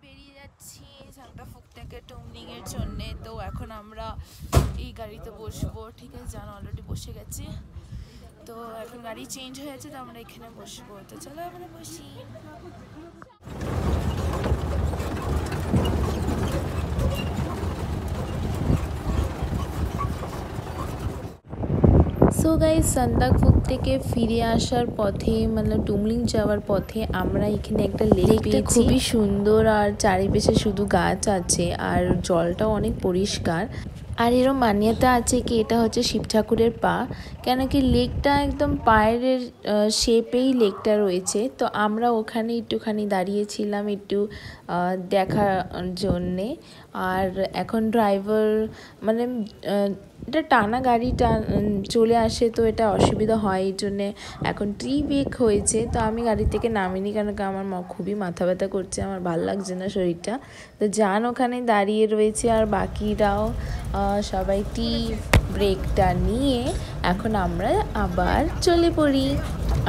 বেরিয়ে যাচ্ছি সান্দাকফু থেকে টুমলিং এর জন্য। তো এখন আমরা এই গাড়িতে বসবো, ঠিক আছে? জানো অলরেডি বসে গেছি, তো এখন গাড়ি চেঞ্জ হয়ে যাচ্ছে, তো আমরা এখানে বসবো। তো চলো আমরা বসি। সো গাইস, সান্দাকফু থেকে ফিরে আসার পথে মানে টুমলিং যাওয়ার পথে আমরা এখানে একটা লেক পেয়েছি, খুবই সুন্দর, আর চারিপাশে শুধু গাছ আছে আর জলটাও অনেক পরিষ্কার। আর এরও মান্যতা আছে কি এটা হচ্ছে শিব ঠাকুরের পা, কেন কি লেকটা একদম পায়ের শেপেই লেকটা রয়েছে। তো আমরা ওখানে একটুখানি দাঁড়িয়েছিলাম একটু দেখার জন্যে। আর এখন ড্রাইভার মানে এটা টানা গাড়ি চলে আসে, তো এটা অসুবিধা হয়, এই জন্যে এখন ট্রি ব্রেক হয়েছে। তো আমি গাড়ি থেকে নামিনি, কেন কি আমার খুবই মাথা ব্যথা করছে, আমার ভাল লাগছে না শরীরটা। তো জান ওখানে দাঁড়িয়ে রয়েছে আর বাকিরাও সবাই টি ব্রেকটা নিয়ে এখন আমরা আবার চলে পড়ি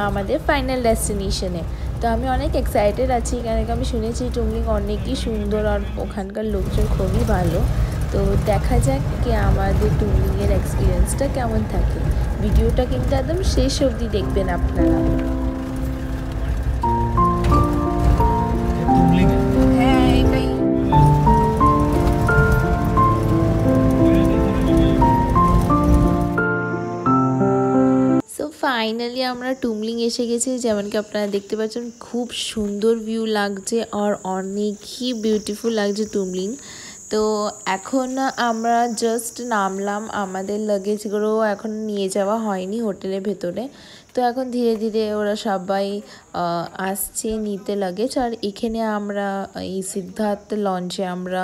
আমাদের ফাইনাল ডেস্টিনেশনে। তো আমি অনেক এক্সাইটেড আছি, কেন কি আমি শুনেছি টুমলিং অনেকই সুন্দর আর ওখানকার লোকজন খুবই ভালো। তো দেখা যাক কি আমাদের টুমলিংয়ের এক্সপিরিয়েন্সটা কেমন থাকে। ভিডিওটা কিন্তু একদম শেষ অবধি দেখবেন আপনারা। ফাইনালি আমরা টুমলিং এসে গেছি, যেমন কি আপনারা দেখতে পাচ্ছেন খুব সুন্দর ভিউ লাগছে আর অনেকই বিউটিফুল লাগছে টুমলিং। তো এখন আমরা জাস্ট নামলাম, আমাদের লাগেজগুলো এখন নিয়ে যাওয়া হয়নি হোটেলের ভেতরে। তো এখন ধীরে ধীরে ওরা সবাই আসছে নিতে লাগেজ। আর এখানে আমরা এই সিদ্ধার্থ লঞ্চে আমরা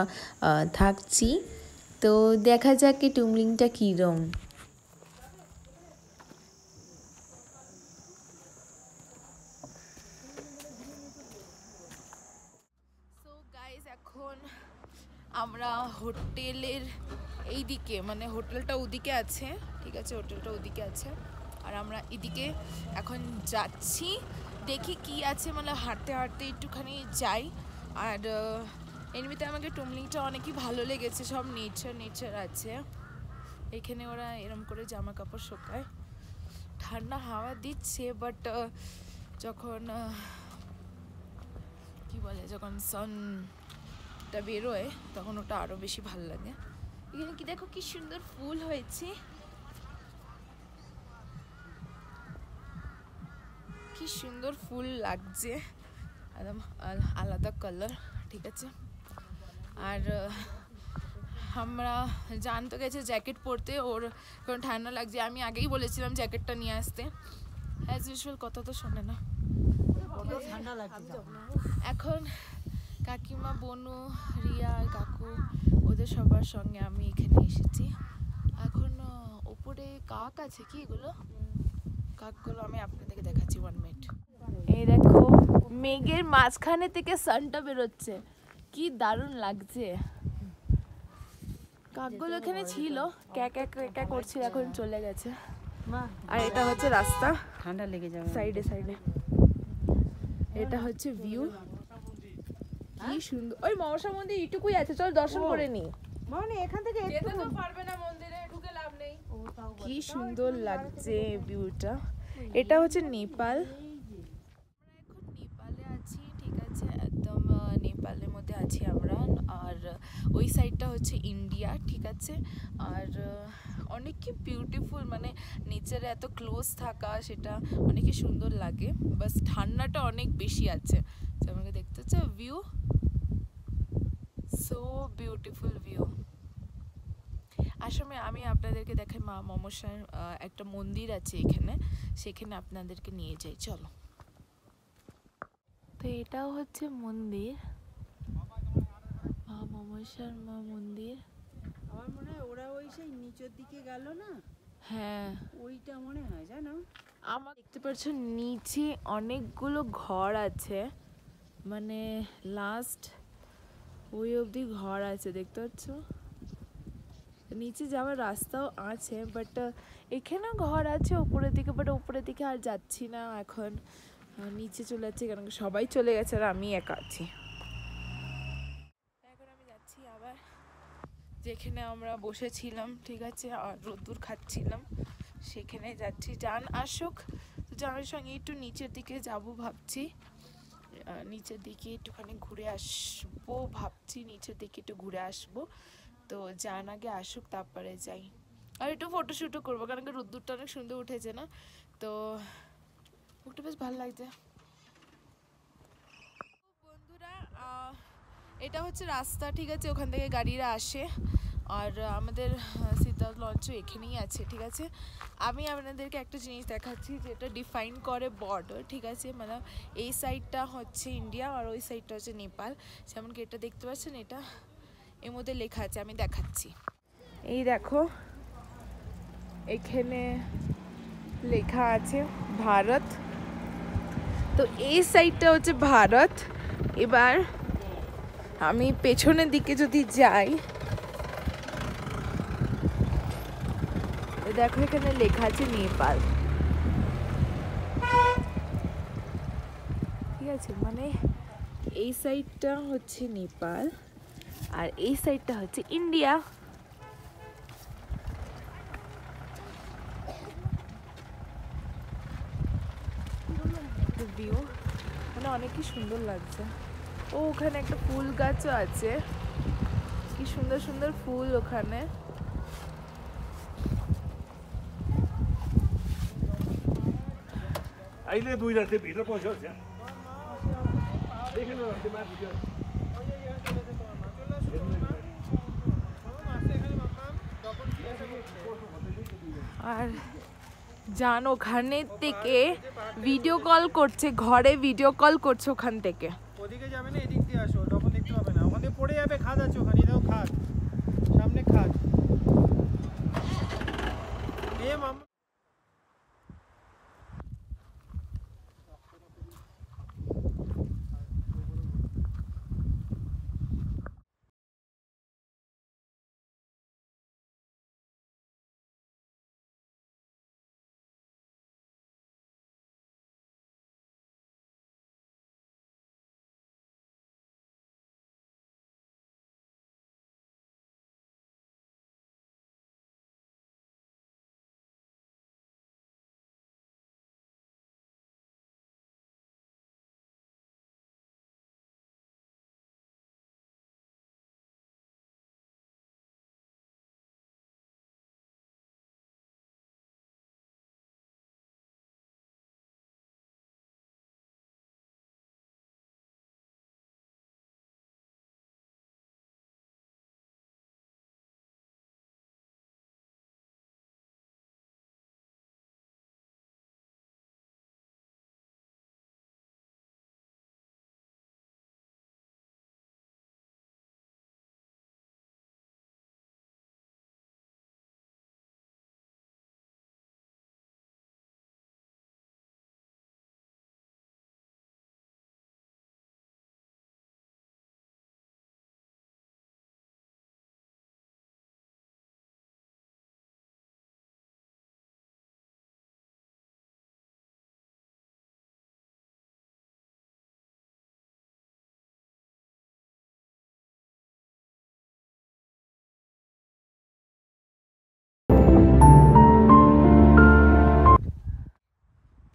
থাকছি। তো দেখা যাক কি টুমলিংটা কীরকম। এখন আমরা হোটেলের এই দিকে, মানে হোটেলটা ওদিকে আছে, ঠিক আছে? হোটেলটা ওদিকে আছে আর আমরা এদিকে এখন যাচ্ছি। দেখি কি আছে, মানে হাঁটতে হাঁটতে একটুখানি যাই। আর এমনিতে আমাকে টুমলিংটা অনেকই ভালো লেগেছে, সব নেচার আছে এখানে। ওরা এরম করে জামা কাপড় শোকায়, ঠান্ডা হাওয়া দিচ্ছে, বাট যখন কি বলে, যখন সানটা বেরোয় তখন ওটা আরো বেশি ভালো লাগে। এখানে কি দেখো কি সুন্দর ফুল হয়েছে, কি সুন্দর ফুল লাগছে, একদম আলাদা কালার, ঠিক আছে? আর আমরা জানতে গেছে জ্যাকেট পরতে, ওর কারণ ঠান্ডা লাগছে। আমি আগেই বলেছিলাম জ্যাকেটটা নিয়ে আসতে, অ্যাজ ইউজুয়াল কথা তো শোনে না। ঠান্ডা লাগছে। এখন কাকিমা, বনু, রিয়া আর কাকু ওদের সবার সঙ্গে আমি এখানে এসেছি। এখন ওপরে কাক আছে, কি এগুলো কাকগুলো আমি আপনাদেরকে দেখাচ্ছি, 1 মিনিট। এই দেখো মেঘের মাঝখানে থেকে সানটা বেরোচ্ছে, কি দারুণ লাগছে। কাকগুলো এখানে ছিল, ক্যাক ক্যাক করছিল, এখন চলে গেছে। আর এটা হচ্ছে রাস্তা, ঠান্ডা লেগে যাবে। সাইডে এটা হচ্ছে ভিউ, কি সুন্দর। ওই মনসা মন্দির এইটুকুই আছে, চল দর্শন করে নি। মানে এখান থেকে যেতে তো পারবে না, মন্দিরে ঢুকে লাভ নেই। কি সুন্দর লাগছে ভিউটা। এটা হচ্ছে নেপাল, এখন নেপালে আছি, ঠিক আছে? একদম নেপালের মধ্যে আছি আমরা। আর ওই সাইডটা হচ্ছে ইন্ডিয়া, ঠিক আছে? আর অনেকই বিউটিফুল, মানে নেচারে এত ক্লোজ থাকা সেটা অনেকই সুন্দর লাগে। বাস ঠান্ডাটা অনেক বেশি আছে। আমাকে দেখতে হচ্ছে ভিউ, সো বিউটিফুল ভিউ। আসলে আমি আপনাদেরকে দেখাই মা মমসার একটা মন্দির আছে এখানে, সেখানে আপনাদেরকে নিয়ে যাই, চলো। তো এটাও হচ্ছে মন্দির, মা মমসার মন্দির। আমার মনে হয় ওরা ওই সেই নিচের দিকে গেল না, হ্যাঁ ওইটা মনে হয়, জানো? আমার দেখতে পাচ্ছ নিচে অনেকগুলো ঘর আছে, মানে লাস্ট ওই অবধি ঘর আছে, দেখতে পাচ্ছ? নিচে যাওয়ার রাস্তাও আছে, বাট এখানেও ঘর আছে উপরের দিকে, বাট উপরের দিকে আর যাচ্ছি না এখন, নিচে চলে যাচ্ছে, কারণ সবাই চলে গেছে আর আমি একা আছি। যেখানে আমরা বসেছিলাম, ঠিক আছে, আর রোদ্দুর খাচ্ছিলাম, সেখানে যাচ্ছি। জান আসুক, তো জানের সঙ্গে একটু নিচের দিকে যাব ভাবছি, নিচের দিকে একটুখানি ঘুরে আসবো ভাবছি, নিচের দিকে একটু ঘুরে আসবো। তো জান আগে আসুক, তারপরে যাই। আর একটু ফটোশ্যুটও করবো, কারণ কি রোদ্দুরটা অনেক সুন্দর উঠেছে না, তো ওটা বেশ ভালো লাগছে। বন্ধুরা, এটা হচ্ছে রাস্তা, ঠিক আছে, ওখান থেকে গাড়িরা আসে, আর আমাদের সীতা লঞ্চও এখানেই আছে, ঠিক আছে। আমি আপনাদেরকে একটা জিনিস দেখাচ্ছি যেটা ডিফাইন করে বর্ডার, ঠিক আছে, মানে এই সাইডটা হচ্ছে ইন্ডিয়া আর ওই সাইডটা হচ্ছে নেপাল। যেমন কি এটা দেখতে পাচ্ছেন, এটা এর মধ্যে লেখা আছে, আমি দেখাচ্ছি। এই দেখো, এখানে লেখা আছে ভারত, তো এই সাইডটা হচ্ছে ভারত। এবার আমি পেছনের দিকে যদি যাই, দেখো এখানে লেখা আছে নেপাল, ঠিক আছে, মানে এই সাইডটা হচ্ছে নেপাল আর এই সাইডটা হচ্ছে ইন্ডিয়া। ভিউ মানে অনেকই সুন্দর লাগছে। ও ওখানে একটা ফুল গাছও আছে, কি সুন্দর সুন্দর ফুল ওখানে। अहिले बुझ्दा थियो भित्र पस्यो আর জান ওখানে থেকে ভিডিও কল করছে, ঘরে ভিডিও কল করছে ওখান থেকে। ওদিকে যাবে না, এদিক দিয়ে আসো, তখন দেখতে পাবে না, ওখানে পড়ে যাবে। খাদ আছে ওখানে, দাও খাদ, সামনে খাদ। এ মামা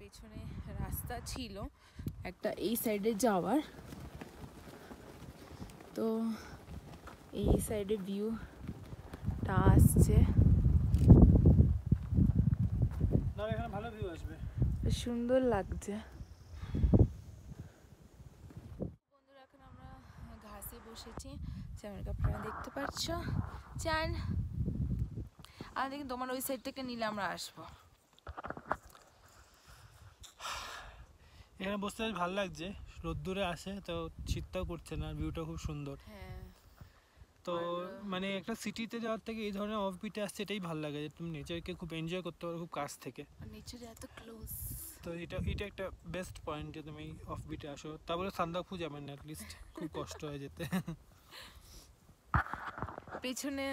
পেছনে রাস্তা ছিল একটা এই সাইডে যাওয়ার, তো এই সাইডে ভিউটা আসছে, না এখানে ভালো ভিউ আসবে, সুন্দর লাগছে। বন্ধুরা, এখন আমরা ঘাসে বসেছি, যেমন আপনারা দেখতে পাচ্ছ। চান আর দেখি তোমার ওই সাইড থেকে নিলে আমরা আসবো। এখানে বসতে বেশ ভালো লাগছে, রোদ্দুরে আসে তো শীতটাও করছে না, ভিউটা খুব সুন্দর। হ্যাঁ, তো মানে একটা সিটিতে যাওয়ার থেকে এই ধরনের অফবিটে আসছে, এটাই ভালো লাগে যে তুমি নেচারকে খুব এনজয় করতে পারো খুব কাছ থেকে। নেচার এত ক্লোজ, তো এটা একটা বেস্ট পয়েন্ট যে তুমি অফবিটে আসো। তারপরে সান্দাকফু যাবেন না, অ্যাটলিস্ট খুব কষ্ট হয় যেতে। পেছনে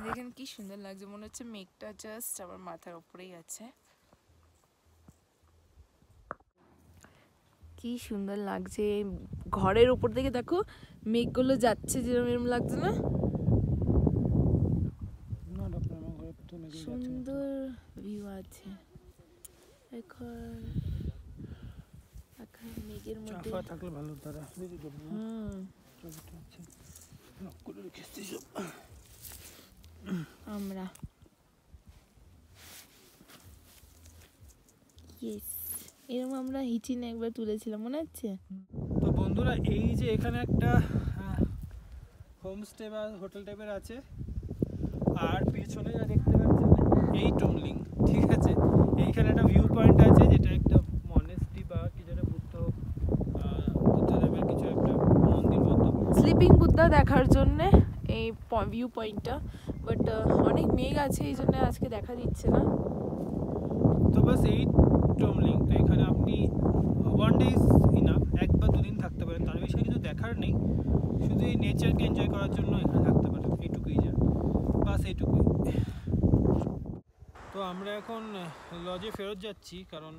দেখেন কি সুন্দর লাগছে, মনে হচ্ছে মেঘটা জাস্ট আমার মাথার উপরেই আছে। কি সুন্দর লাগছে, ঘরের উপর থেকে দেখো মেঘগুলো যাচ্ছে, যেরকম এরকম লাগছে না? তো মেঘে যাচ্ছে না। সুন্দর ভিউ আছে এখন মেঘের মধ্যে। চাফা থাকলে ভালো তারা বুঝি তো না। হুম ছবিটা আছে লক করে রেখেছি সব। আমরা ইয়েস এরকম আমরা হিচিনে একবার তুলেছিলাম মনে আছে। তো বন্ধুরা এই যে এখানে একটা হোমস্টে বা হোটেল টাইপের আছে, আর পেছনে যা দেখতে পাচ্ছেন এই টুমলিং, ঠিক আছে। এইখানে একটা ভিউ পয়েন্ট আছে যেটা একটা মনেস্ট্রি বা কি যেটা বুদ্ধদেবের কিছু একটা মন্দির মতো। স্লিপিং বুদ্ধা দেখার জন্য এই ভিউ পয়েন্টটা, বাট অনেক মেঘ আছে এই জন্য আজকে দেখা দিচ্ছে না। তো বাস এই টুমলিং, তো এখানে আপনি ওয়ান ডে ইজ ইনাফ, 1 বা 2 দিন থাকতে পারেন, তার বিষয়ে কিছু দেখার নেই, শুধু এই নেচারকে এনজয় করার জন্য এখানে থাকতে পারেন, এইটুকুই যা, বাস এইটুকুই। তো আমরা এখন লজে ফেরত যাচ্ছি কারণ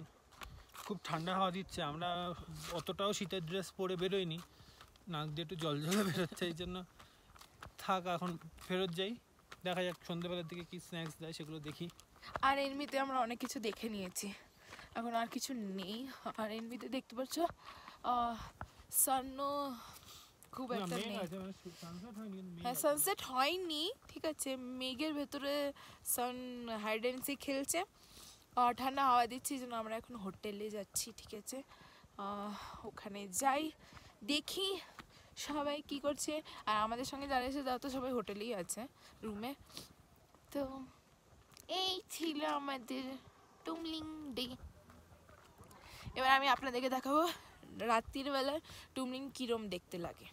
খুব ঠান্ডা হাওয়া দিচ্ছে। আমরা অতটাও শীতের ড্রেস পরে বেরোইনি, নাক দিয়ে একটু জল জলে বেরোচ্ছে, এই জন্য থাক এখন ফেরত যাই। দেখা যাক সন্ধ্যেবেলার দিকে কি স্ন্যাক্স দেয় সেগুলো দেখি। আর এমনিতে আমরা অনেক কিছু দেখে নিয়েছি, এখন আর কিছু নেই। আর এমনিতে দেখতে পাচ্ছ সানও খুব একটা নেই। হ্যাঁ সানসেট হয়নি, ঠিক আছে, মেঘের ভেতরে সান হাইড অ্যান্ড সিক খেলছে আর ঠান্ডা হাওয়া দিচ্ছে, এই জন্য আমরা এখন হোটেলে যাচ্ছি, ঠিক আছে। ওখানে যাই দেখি সবাই কি করছে, আর আমাদের সঙ্গে যারা এসে তারা তো সবাই হোটেলেই আছে রুমে। তো এই ছিল আমাদের টুমলিং ডে। এবার আমি আপনাদেরকে দেখাবো রাত্রির বেলা টুমলিং কিরম দেখতে লাগে।